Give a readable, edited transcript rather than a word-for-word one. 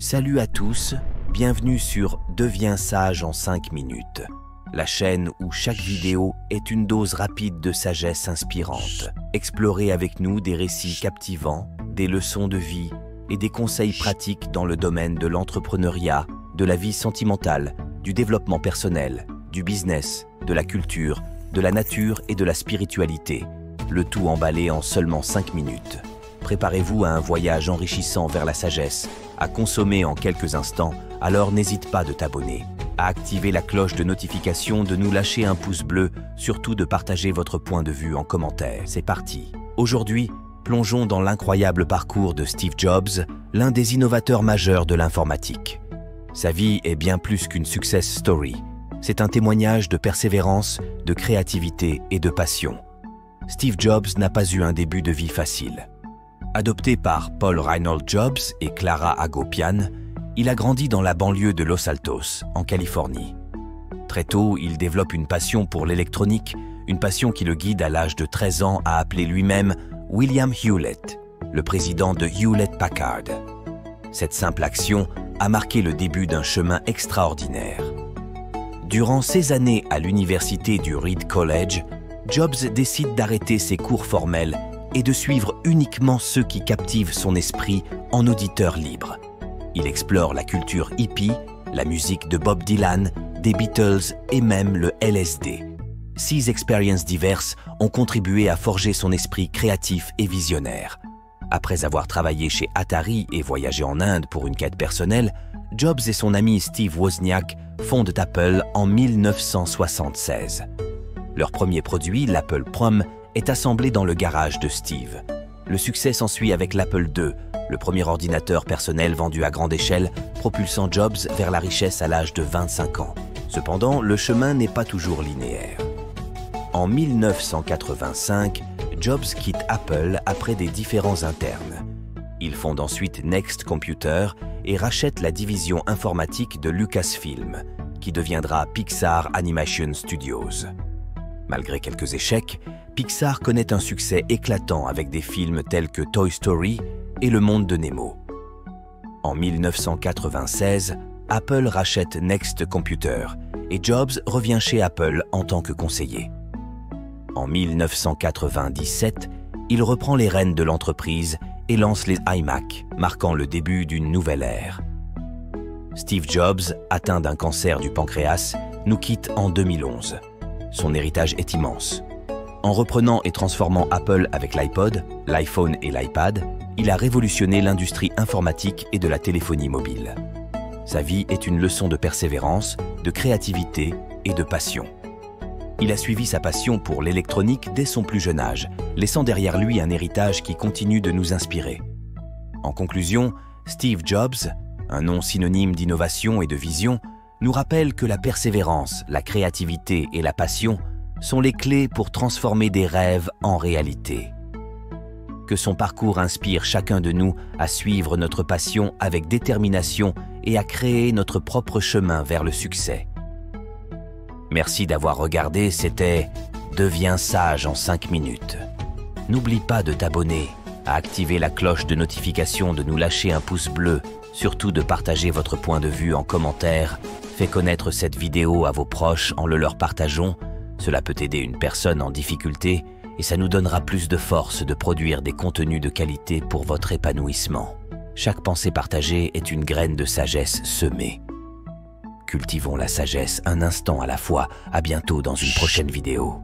Salut à tous, bienvenue sur Deviens sage en 5 minutes, la chaîne où chaque vidéo est une dose rapide de sagesse inspirante. Explorez avec nous des récits captivants, des leçons de vie et des conseils pratiques dans le domaine de l'entrepreneuriat, de la vie sentimentale, du développement personnel, du business, de la culture, de la nature et de la spiritualité, le tout emballé en seulement 5 minutes. Préparez-vous à un voyage enrichissant vers la sagesse, à consommer en quelques instants, alors n'hésite pas de t'abonner, à activer la cloche de notification, de nous lâcher un pouce bleu, surtout de partager votre point de vue en commentaire. C'est parti. Aujourd'hui, plongeons dans l'incroyable parcours de Steve Jobs, l'un des innovateurs majeurs de l'informatique. Sa vie est bien plus qu'une success story. C'est un témoignage de persévérance, de créativité et de passion. Steve Jobs n'a pas eu un début de vie facile. Adopté par Paul Reinhold Jobs et Clara Hagopian, il a grandi dans la banlieue de Los Altos, en Californie. Très tôt, il développe une passion pour l'électronique, une passion qui le guide à l'âge de 13 ans à appeler lui-même William Hewlett, le président de Hewlett-Packard. Cette simple action a marqué le début d'un chemin extraordinaire. Durant ses années à l'université du Reed College, Jobs décide d'arrêter ses cours formels et de suivre uniquement ceux qui captivent son esprit en auditeur libre. Il explore la culture hippie, la musique de Bob Dylan, des Beatles et même le LSD. 6 expériences diverses ont contribué à forger son esprit créatif et visionnaire. Après avoir travaillé chez Atari et voyagé en Inde pour une quête personnelle, Jobs et son ami Steve Wozniak fondent Apple en 1976. Leur premier produit, l'Apple Prom, est assemblé dans le garage de Steve. Le succès s'ensuit avec l'Apple II, le premier ordinateur personnel vendu à grande échelle, propulsant Jobs vers la richesse à l'âge de 25 ans. Cependant, le chemin n'est pas toujours linéaire. En 1985, Jobs quitte Apple après des différends internes. Il fonde ensuite Next Computer et rachète la division informatique de Lucasfilm, qui deviendra Pixar Animation Studios. Malgré quelques échecs, Pixar connaît un succès éclatant avec des films tels que Toy Story et Le Monde de Nemo. En 1996, Apple rachète Next Computer et Jobs revient chez Apple en tant que conseiller. En 1997, il reprend les rênes de l'entreprise et lance les iMac, marquant le début d'une nouvelle ère. Steve Jobs, atteint d'un cancer du pancréas, nous quitte en 2011. Son héritage est immense. En reprenant et transformant Apple avec l'iPod, l'iPhone et l'iPad, il a révolutionné l'industrie informatique et de la téléphonie mobile. Sa vie est une leçon de persévérance, de créativité et de passion. Il a suivi sa passion pour l'électronique dès son plus jeune âge, laissant derrière lui un héritage qui continue de nous inspirer. En conclusion, Steve Jobs, un nom synonyme d'innovation et de vision, nous rappelle que la persévérance, la créativité et la passion sont les clés pour transformer des rêves en réalité. Que son parcours inspire chacun de nous à suivre notre passion avec détermination et à créer notre propre chemin vers le succès. Merci d'avoir regardé, c'était Deviens sage en 5 minutes. N'oublie pas de t'abonner, à activer la cloche de notification, de nous lâcher un pouce bleu, surtout de partager votre point de vue en commentaire. Fais connaître cette vidéo à vos proches en le leur partageant. Cela peut aider une personne en difficulté et ça nous donnera plus de force de produire des contenus de qualité pour votre épanouissement. Chaque pensée partagée est une graine de sagesse semée. Cultivons la sagesse un instant à la fois. À bientôt dans une prochaine vidéo.